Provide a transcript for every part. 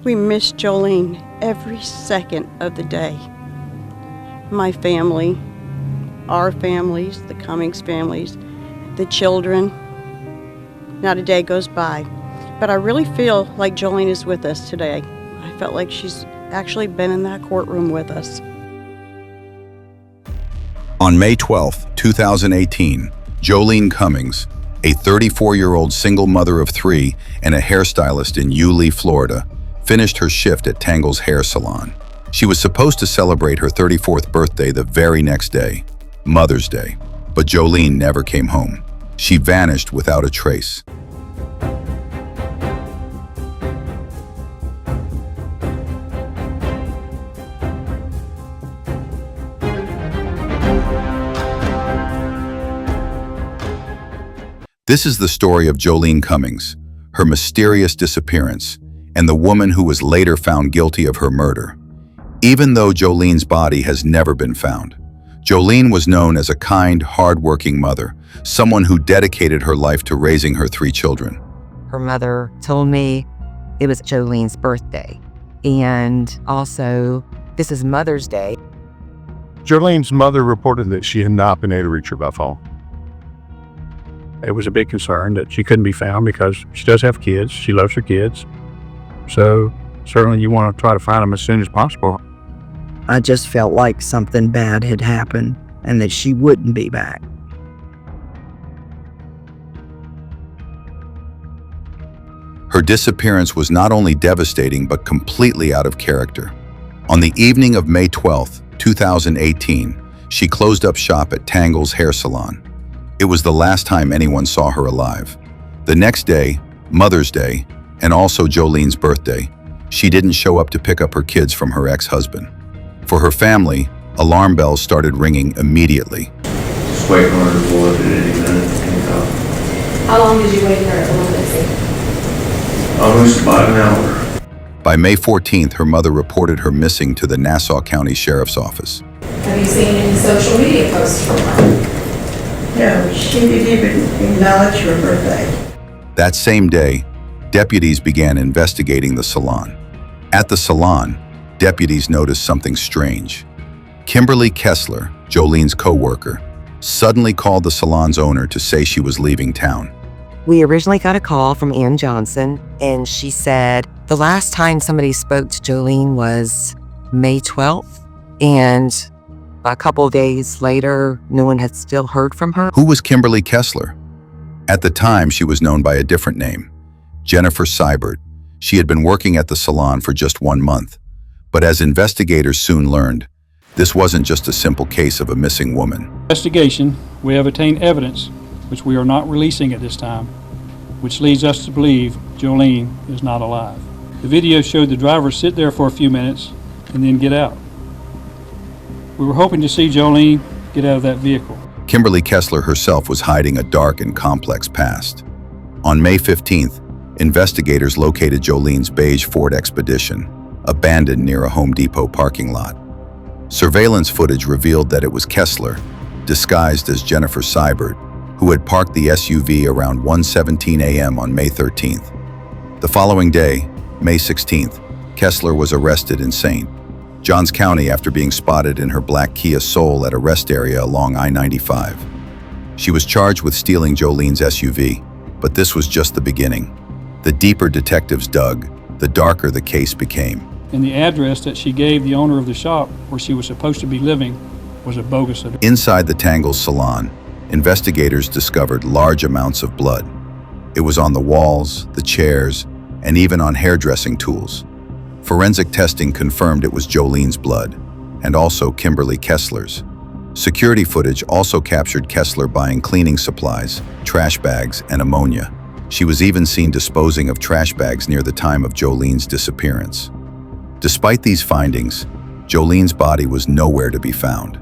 We miss Joleen every second of the day. My family, our families, the Cummings families, the children. Not a day goes by. But I really feel like Joleen is with us today. I felt like she's actually been in that courtroom with us. On May 12, 2018, Joleen Cummings, a 34-year-old single mother of 3 and a hairstylist in Yulee, Florida, finished her shift at Tangles Hair Salon. She was supposed to celebrate her 34th birthday the very next day, Mother's Day, but Joleen never came home. She vanished without a trace. This is the story of Joleen Cummings, her mysterious disappearance, and the woman who was later found guilty of her murder. Even though Joleen's body has never been found, Joleen was known as a kind, hard-working mother, someone who dedicated her life to raising her 3 children. Her mother told me it was Joleen's birthday, and also this is Mother's Day. Joleen's mother reported that she had not been able to reach her by phone. It was a big concern that she couldn't be found because she does have kids. She loves her kids. So certainly you want to try to find them as soon as possible. I just felt like something bad had happened and that she wouldn't be back. Her disappearance was not only devastating but completely out of character. On the evening of May 12, 2018, she closed up shop at Tangles Hair Salon. It was the last time anyone saw her alive. The next day, Mother's Day, and also Joleen's birthday, she didn't show up to pick up her kids from her ex-husband. For her family, alarm bells started ringing immediately. Just waiting on her to pull up at any minute. How long did you wait for her to look missing? Almost about an hour. By May 14th, her mother reported her missing to the Nassau County Sheriff's Office. Have you seen any social media posts from her? No, she didn't even acknowledge her birthday. That same day, deputies began investigating the salon. At the salon, deputies noticed something strange. Kimberly Kessler, Joleen's coworker, suddenly called the salon's owner to say she was leaving town. We originally got a call from Ann Johnson, and she said the last time somebody spoke to Joleen was May 12th, and a couple of days later, no one had still heard from her. Who was Kimberly Kessler? At the time, she was known by a different name, Jennifer Seibert. She had been working at the salon for just 1 month. But as investigators soon learned, this wasn't just a simple case of a missing woman. Investigation, we have obtained evidence, which we are not releasing at this time, which leads us to believe Joleen is not alive. The video showed the driver sit there for a few minutes and then get out. We were hoping to see Joleen get out of that vehicle. Kimberly Kessler herself was hiding a dark and complex past. On May 15th, investigators located Joleen's beige Ford Expedition, abandoned near a Home Depot parking lot. Surveillance footage revealed that it was Kessler, disguised as Jennifer Seibert, who had parked the SUV around 1:17 a.m. on May 13th. The following day, May 16th, Kessler was arrested in St. Johns County after being spotted in her black Kia Soul at a rest area along I-95. She was charged with stealing Joleen's SUV, but this was just the beginning. The deeper detectives dug, the darker the case became. And the address that she gave the owner of the shop where she was supposed to be living was a bogus address. Inside the Tangles salon, investigators discovered large amounts of blood. It was on the walls, the chairs, and even on hairdressing tools. Forensic testing confirmed it was Joleen's blood, and also Kimberly Kessler's. Security footage also captured Kessler buying cleaning supplies, trash bags, and ammonia. She was even seen disposing of trash bags near the time of Joleen's disappearance. Despite these findings, Joleen's body was nowhere to be found.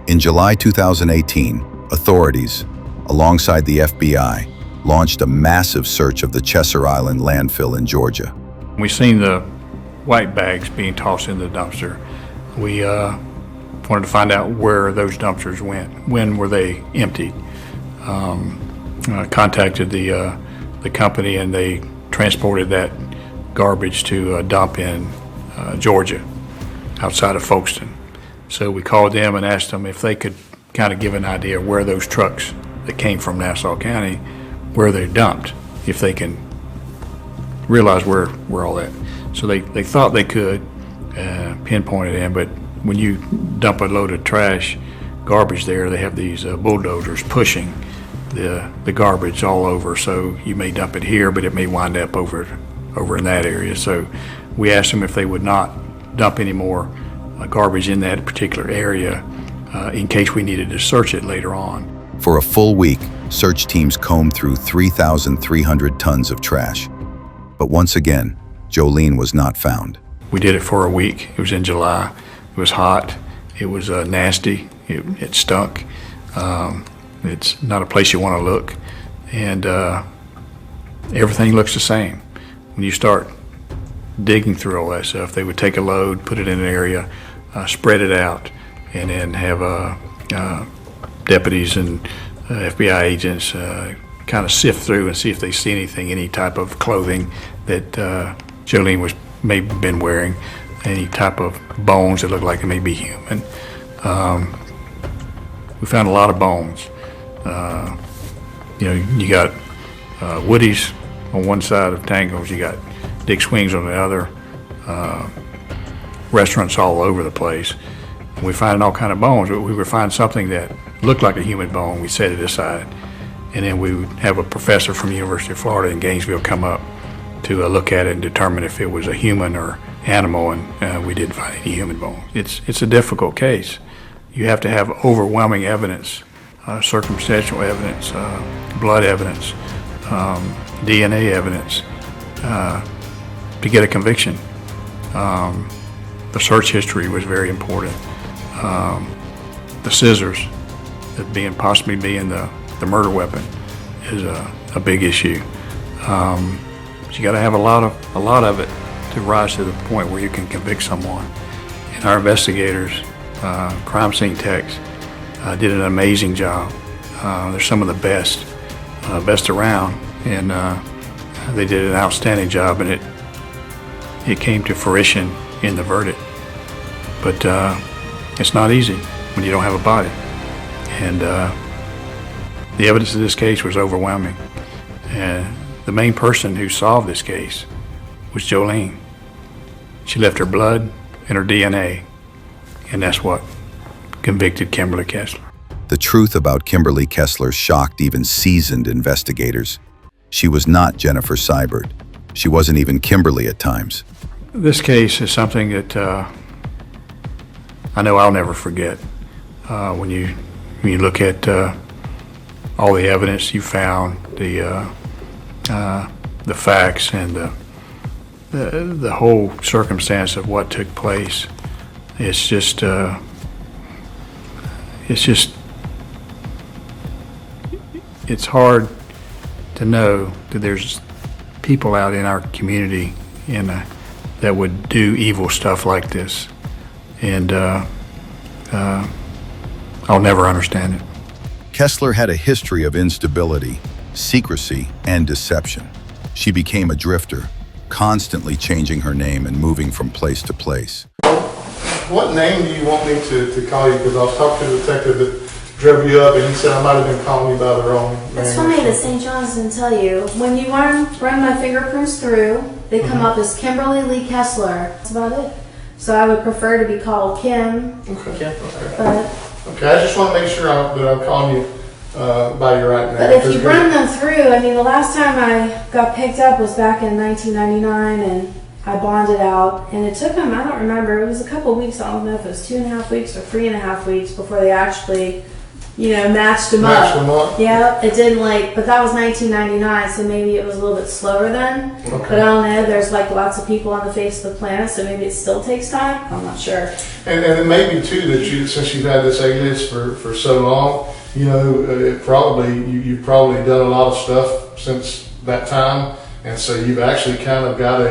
In July 2018, authorities, alongside the FBI, launched a massive search of the Kessler Island landfill in Georgia. We seen the white bags being tossed in the dumpster. We wanted to find out where those dumpsters went. When were they emptied? Contacted the company, and they transported that garbage to a dump in Georgia, outside of Folkestone. So we called them and asked them if they could kind of give an idea where those trucks that came from Nassau County, where they're dumped, if they can realize where all that. So they thought they could pinpoint it in, but when you dump a load of trash, garbage there, they have these bulldozers pushing the garbage all over. So you may dump it here, but it may wind up over in that area. So we asked them if they would not dump any more garbage in that particular area in case we needed to search it later on. For a full week, search teams combed through 3,300 tons of trash. But once again, Joleen was not found. We did it for a week. It was in July. It was hot. It was nasty. It stunk. It's not a place you want to look. And everything looks the same. When you start digging through all that stuff, they would take a load, put it in an area, spread it out, and then have deputies and FBI agents kind of sift through and see if they see anything, any type of clothing that Joleen was maybe been wearing, any type of bones that look like it may be human. We found a lot of bones. You got Woody's on one side of Tangles, you got Dick Swings on the other, restaurants all over the place. And we found all kind of bones, but we would find something that looked like a human bone, we set it aside. And then we would have a professor from the University of Florida in Gainesville come up to look at it and determine if it was a human or animal, and we didn't find any human bones. It's a difficult case. You have to have overwhelming evidence, circumstantial evidence, blood evidence, DNA evidence to get a conviction. The search history was very important. The scissors that possibly being the murder weapon is a big issue. But you got to have a lot of it to rise to the point where you can convict someone. And our investigators, crime scene techs, did an amazing job. They're some of the best around, and they did an outstanding job, and it came to fruition in the verdict. But it's not easy when you don't have a body. And the evidence of this case was overwhelming. And the main person who solved this case was Joleen. She left her blood and her DNA, and that's what convicted Kimberly Kessler. The truth about Kimberly Kessler shocked even seasoned investigators. She was not Jennifer Seibert. She wasn't even Kimberly at times. This case is something that I know I'll never forget. When you look at all the evidence you found, the facts, and the whole circumstance of what took place, it's hard to know that there's people out in our community that would do evil stuff like this, and I'll never understand it. Kessler had a history of instability, secrecy, and deception. She became a drifter, constantly changing her name and moving from place to place. What name do you want me to call you? Because I was talking to the detective that drove you up, and he said I might have been calling you by the wrong name. It's funny that St. John's didn't tell you. When you run my fingerprints through, they come up as Kimberly Lee Kessler. That's about it. So I would prefer to be called Kim. Okay. But okay, I just want to make sure that I'm calling you by your right name. But if you run them through, I mean, the last time I got picked up was back in 1999, and I bonded out, and it took them, I don't remember, it was a couple weeks, I don't know if it was 2.5 weeks or 3.5 weeks before they actually, matched them up. Yeah, it didn't but that was 1999, so maybe it was a little bit slower then. Okay. But I don't know, there's lots of people on the face of the planet, so maybe it still takes time. I'm not sure. And it may be too that since you've had this alias for so long, you've probably done a lot of stuff since that time, and so you've actually kind of got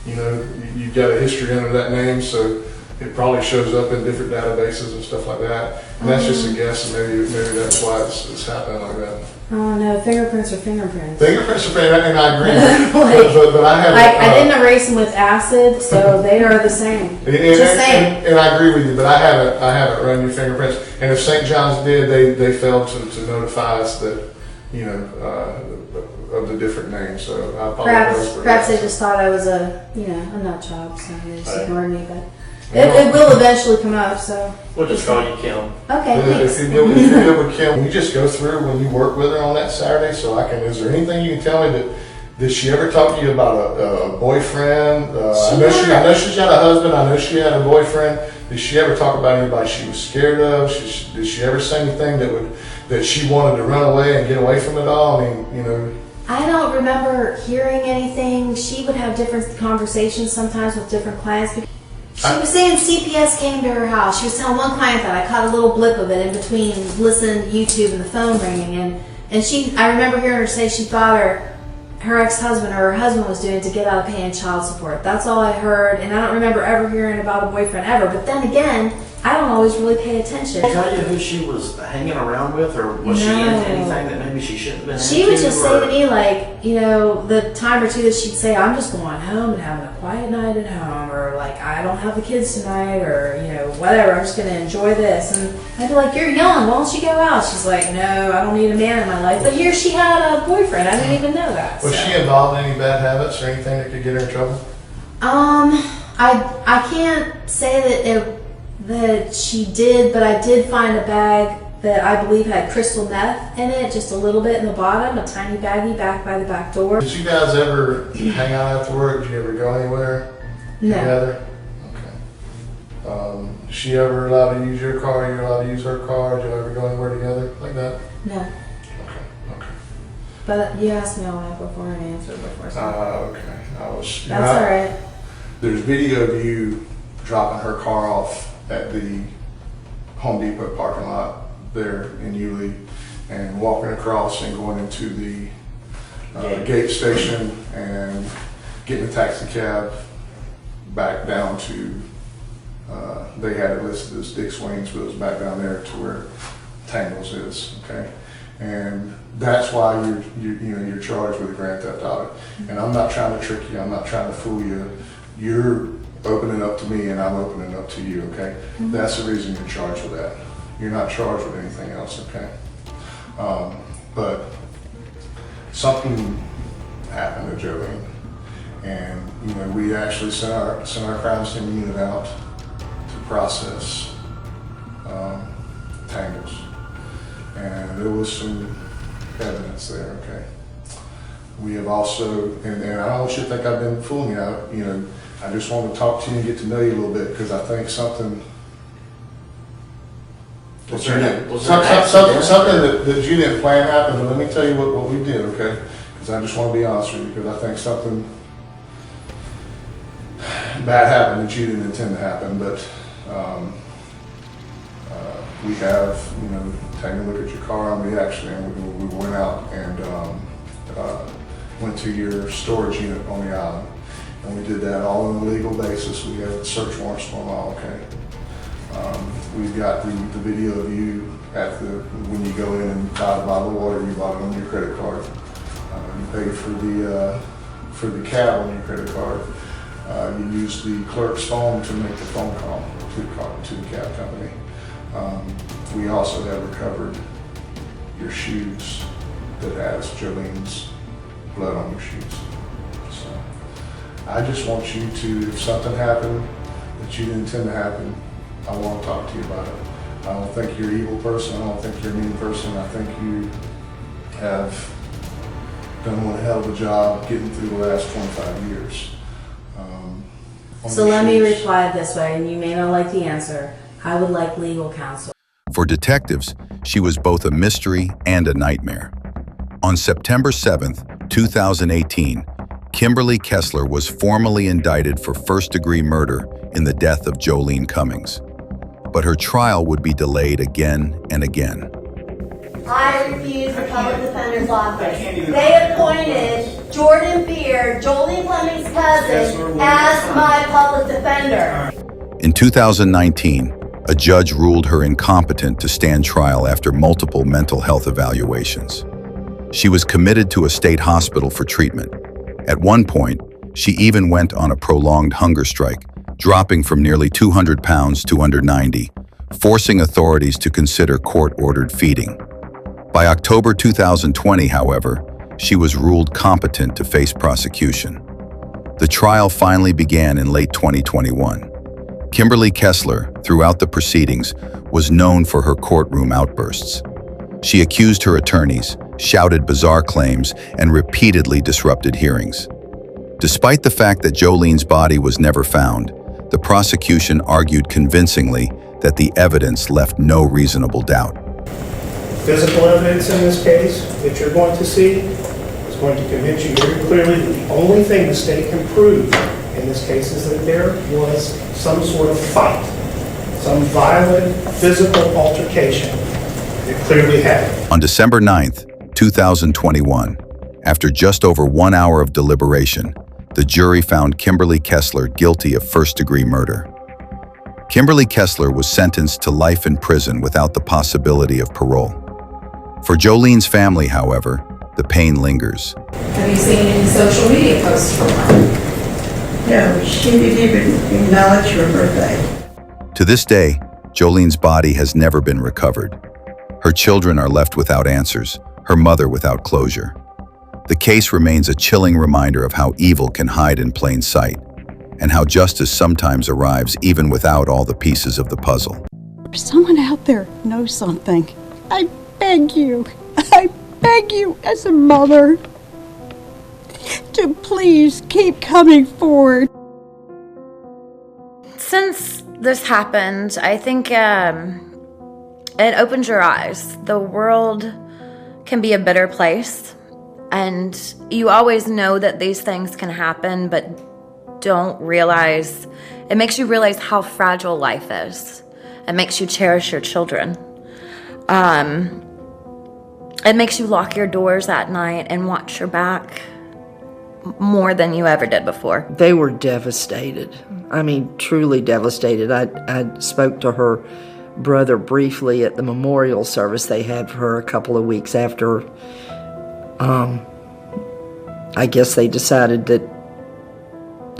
you've got a history under that name. So it probably shows up in different databases and stuff like that. And that's just a guess, and maybe that's why it's happening like that. Oh no, fingerprints are fingerprints. Fingerprints are fingerprints, and I agree. but I haven't. I didn't erase them with acid, so they are the same. Just saying. And I agree with you, but I haven't run your fingerprints. And if St. John's did, they failed to notify us that, of the different names. So I apologize. Perhaps they just thought I was a nut job, so they just ignored me. But it will eventually come up. So We'll just call you Kim. Okay, thanks. If you're good with Kim, you just go through when you work with her on that Saturday. So is there anything you can tell me that? Did she ever talk to you about a boyfriend? I know she's got a husband. I know she had a boyfriend. Did she ever talk about anybody she was scared of? Did she ever say anything that she wanted to run away and get away from it all? I mean, I don't remember hearing anything. She would have different conversations sometimes with different clients. She was saying CPS came to her house. She was telling one client that I caught a little blip of it in between listening to YouTube and the phone ringing. And I remember hearing her say she thought her ex-husband or her husband was doing to get out of paying child support. That's all I heard, and I don't remember ever hearing about a boyfriend ever. But then again, I don't always really pay attention. Did she tell you who she was hanging around with, or was she into anything that maybe she shouldn't have been She into? would just say to me, like, the time or two that she'd say, I'm just going home and having a quiet night at home, or like, I don't have the kids tonight, or, whatever, I'm just going to enjoy this. And I'd be like, you're young, why don't you go out? She's like, no, I don't need a man in my life. But here she had a boyfriend, I didn't even know that. Was she involved in any bad habits or anything that could get her in trouble? I can't say that she did, but I did find a bag that I believe had crystal meth in it, just a little bit in the bottom, a tiny baggie back by the back door. Did you guys ever hang out after work? Did you ever go anywhere together? Okay. Is she ever allowed to use your car? You're allowed to use her car? Did you ever go anywhere together like that? No. Okay. But you asked me all that before and answered before. Okay. That's all right. There's video of you dropping her car off at the Home Depot parking lot there in Yulee and walking across and going into the gate station and getting a taxi cab back down to, they had it listed as Dick's Wings, but it was back down there to where Tangles is, okay? And that's why you're charged with a grand theft auto. And I'm not trying to trick you, I'm not trying to fool you. You're opening up to me and I'm opening up to you, okay? Mm-hmm. That's the reason you're charged with that. You're not charged with anything else, okay? But something happened to Joleen, and we actually sent our crime scene unit out to process Tangles, and there was some evidence there, okay? We have also, and I don't want you to think I've been fooling you. I just want to talk to you and get to know you a little bit, because I think something that you didn't plan happened. But let me tell you what we did, okay? Because I just want to be honest with you, because I think something bad happened that you didn't intend to happen. But we have, taken a look at your car, and we went out and went to your storage unit on the island. And we did that all on a legal basis. We have search warrants for them all, okay? We've got the video of you when you go in and buy a bottle of water, you bought it on your credit card. You paid for the cab on your credit card. You used the clerk's phone to make the phone call to the cab company. We also have recovered your shoes that has Joleen's blood on your shoes. So I just want you to, if something happened that you didn't intend to happen, I want to talk to you about it. I don't think you're an evil person. I don't think you're a mean person. I think you have done one hell of a job getting through the last 25 years. So let me reply this way, and you may not like the answer. I would like legal counsel. For detectives, she was both a mystery and a nightmare. On September 7th, 2018, Kimberly Kessler was formally indicted for first-degree murder in the death of Joleen Cummings. But her trial would be delayed again and again. I refuse the public defender's office. They appointed Jordan Beard, Joleen Cummings' cousin, as my public defender. In 2019, a judge ruled her incompetent to stand trial after multiple mental health evaluations. She was committed to a state hospital for treatment. At one point, she even went on a prolonged hunger strike, dropping from nearly 200 pounds to under 90, forcing authorities to consider court-ordered feeding. By October 2020, however, she was ruled competent to face prosecution. The trial finally began in late 2021. Kimberly Kessler, throughout the proceedings, was known for her courtroom outbursts. She accused her attorneys, shouted bizarre claims, and repeatedly disrupted hearings. Despite the fact that Joleen's body was never found, the prosecution argued convincingly that the evidence left no reasonable doubt. Physical evidence in this case that you're going to see is going to convince you very clearly that the only thing the state can prove in this case is that there was some sort of fight, some violent physical altercation that clearly happened. On December 9th, 2021, after just over 1 hour of deliberation, the jury found Kimberly Kessler guilty of first-degree murder. Kimberly Kessler was sentenced to life in prison without the possibility of parole. For Joleen's family, however, the pain lingers. Have you seen any social media posts from her? No, she didn't even acknowledge her birthday. To this day, Joleen's body has never been recovered. Her children are left without answers, her mother without closure. The case remains a chilling reminder of how evil can hide in plain sight, and how justice sometimes arrives even without all the pieces of the puzzle. If someone out there knows something, I beg you as a mother, to please keep coming forward. Since this happened, I think it opens your eyes. The world can be a better place, and you always know that these things can happen, but don't realize, it makes you realize how fragile life is. It makes you cherish your children. It makes you lock your doors at night and watch your back more than you ever did before. They were devastated. I mean, truly devastated. I spoke to her brother briefly at the memorial service they had for her a couple of weeks after, I guess they decided that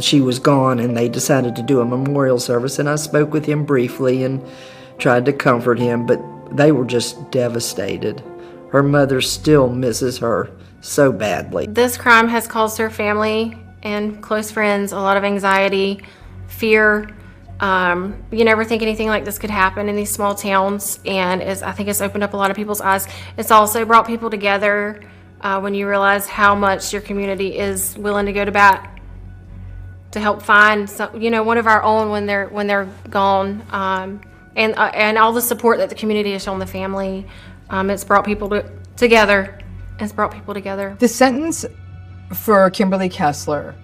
she was gone, and they decided to do a memorial service, and I spoke with him briefly and tried to comfort him, but they were just devastated. Her mother still misses her so badly. This crime has caused her family and close friends a lot of anxiety, fear. You never think anything like this could happen in these small towns, and I think it's opened up a lot of people's eyes. It's also brought people together when you realize how much your community is willing to go to bat to help find one of our own when they're gone, and all the support that the community has shown the family. It's brought people together. It's brought people together. The sentence for Kimberly Kessler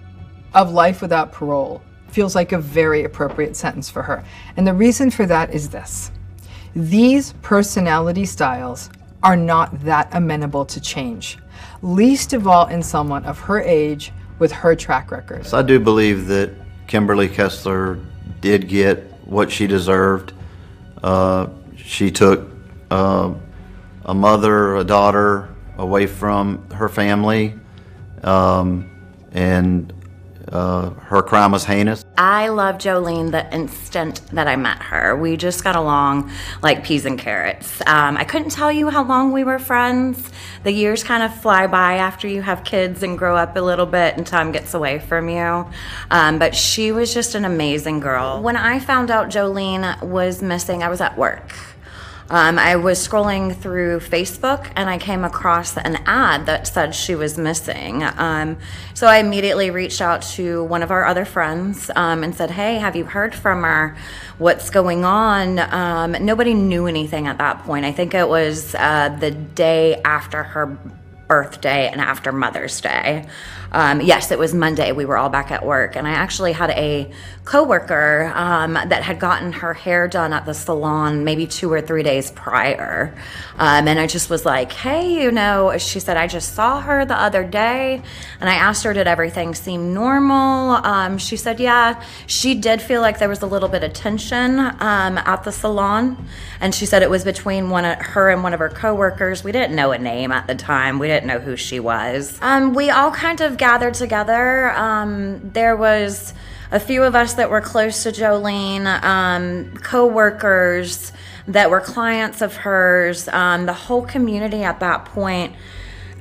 of life without parole feels like a very appropriate sentence for her. And the reason for that is this. These personality styles are not that amenable to change, least of all in someone of her age with her track record. So I do believe that Kimberly Kessler did get what she deserved. She took a mother, a daughter away from her family, and her crime was heinous. I love Joleen the instant that I met her. We just got along like peas and carrots. I couldn't tell you how long we were friends. The years kind of fly by after you have kids and grow up a little bit and time gets away from you. But she was just an amazing girl. When I found out Joleen was missing, I was at work. I was scrolling through Facebook and I came across an ad that said she was missing. So I immediately reached out to one of our other friends and said, hey, have you heard from her? What's going on? Nobody knew anything at that point. I think it was the day after her birthday and after Mother's Day. Yes, it was Monday. We were all back at work, and I actually had a coworker that had gotten her hair done at the salon maybe 2 or 3 days prior. And I just was like, hey, she said, I just saw her the other day, and I asked her, did everything seem normal? She said, yeah, she did feel like there was a little bit of tension at the salon, and she said it was between her and one of her coworkers. We didn't know a name at the time. We didn't know who she was. We all kind of gathered together. There was a few of us that were close to Joleen, co-workers that were clients of hers, the whole community at that point.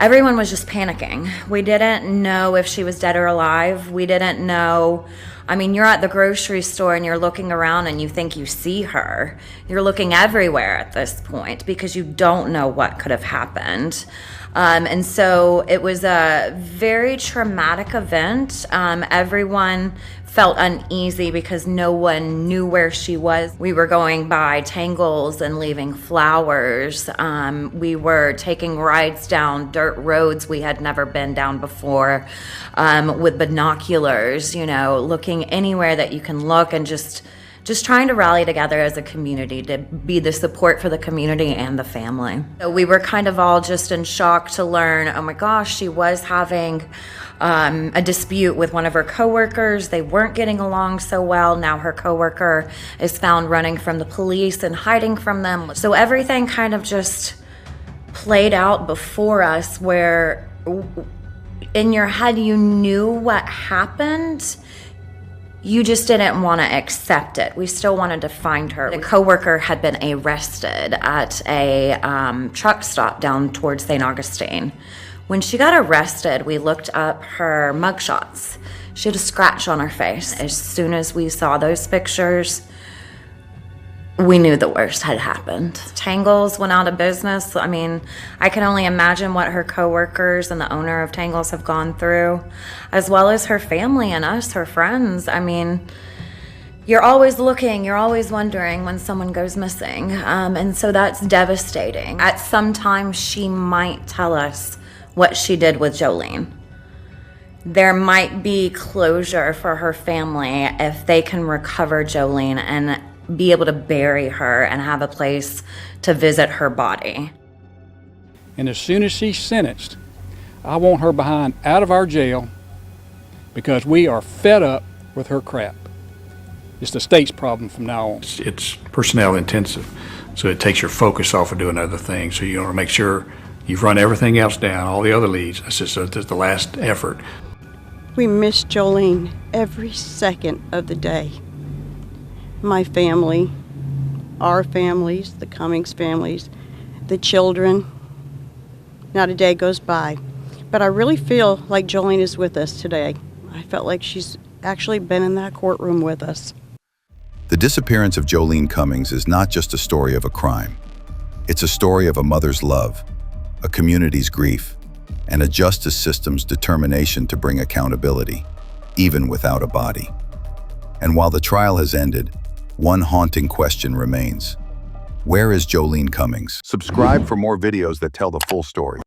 Everyone was just panicking. We didn't know if she was dead or alive. We didn't know. I mean, you're at the grocery store and you're looking around and you think you see her. You're looking everywhere at this point because you don't know what could have happened. And so it was a very traumatic event. Everyone felt uneasy because no one knew where she was. We were going by Tangles and leaving flowers. We were taking rides down dirt roads we had never been down before, with binoculars, looking anywhere that you can look, and just trying to rally together as a community to be the support for the community and the family. So we were kind of all just in shock to learn, oh my gosh, she was having a dispute with one of her coworkers. They weren't getting along so well. Now her coworker is found running from the police and hiding from them. So everything kind of just played out before us, where in your head you knew what happened. You just didn't want to accept it. We still wanted to find her. The coworker had been arrested at a truck stop down towards St. Augustine. When she got arrested, we looked up her mugshots. She had a scratch on her face. As soon as we saw those pictures, we knew the worst had happened. Tangles went out of business. I mean, I can only imagine what her coworkers and the owner of Tangles have gone through, as well as her family and us, her friends. I mean, you're always looking, you're always wondering when someone goes missing. And so that's devastating. At some time, she might tell us what she did with Joleen. There might be closure for her family if they can recover Joleen and be able to bury her and have a place to visit her body. And as soon as she's sentenced, I want her behind out of our jail, because we are fed up with her crap. It's the state's problem from now on. It's personnel intensive, so it takes your focus off of doing other things. So you want to make sure you've run everything else down, all the other leads. That's just the last effort. We miss Joleen every second of the day. My family, our families, the Cummings families, the children. Not a day goes by. But I really feel like Joleen is with us today. I felt like she's actually been in that courtroom with us. The disappearance of Joleen Cummings is not just a story of a crime. It's a story of a mother's love, a community's grief, and a justice system's determination to bring accountability, even without a body. And while the trial has ended, one haunting question remains. Where is Joleen Cummings? Subscribe for more videos that tell the full story.